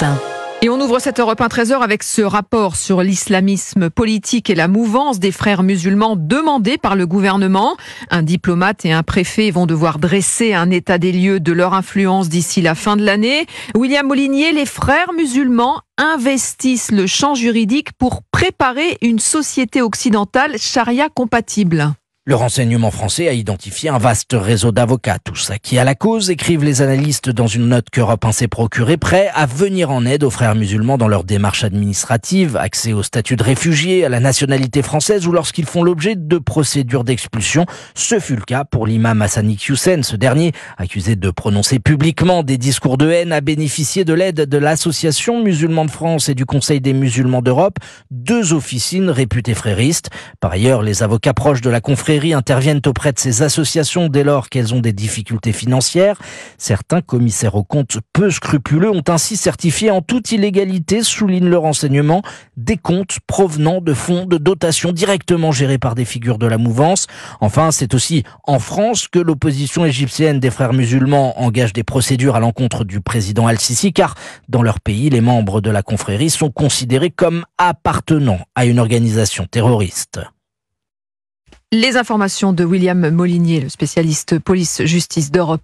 Martin. Et on ouvre cette Europe 1 13h avec ce rapport sur l'islamisme politique et la mouvance des frères musulmans demandé par le gouvernement. Un diplomate et un préfet vont devoir dresser un état des lieux de leur influence d'ici la fin de l'année. William Molinier, les frères musulmans investissent le champ juridique pour préparer une société occidentale charia compatible. Le renseignement français a identifié un vaste réseau d'avocats, tous acquis à la cause, écrivent les analystes dans une note qu'Europe 1 s'est procurée, prêts à venir en aide aux frères musulmans dans leurs démarches administratives, accès au statut de réfugié, à la nationalité française ou lorsqu'ils font l'objet de procédures d'expulsion. Ce fut le cas pour l'imam Hassanik Youssen. Ce dernier, accusé de prononcer publiquement des discours de haine, a bénéficié de l'aide de l'Association musulmane de France et du Conseil des musulmans d'Europe, deux officines réputées fréristes. Par ailleurs, les avocats proches de la confrérie interviennent auprès de ces associations dès lors qu'elles ont des difficultés financières. Certains commissaires aux comptes peu scrupuleux ont ainsi certifié en toute illégalité, souligne le renseignement, des comptes provenant de fonds de dotation directement gérés par des figures de la mouvance. Enfin, c'est aussi en France que l'opposition égyptienne des frères musulmans engage des procédures à l'encontre du président Al-Sisi, car dans leur pays, les membres de la confrérie sont considérés comme appartenant à une organisation terroriste. Les informations de William Molinier, le spécialiste police-justice d'Europe.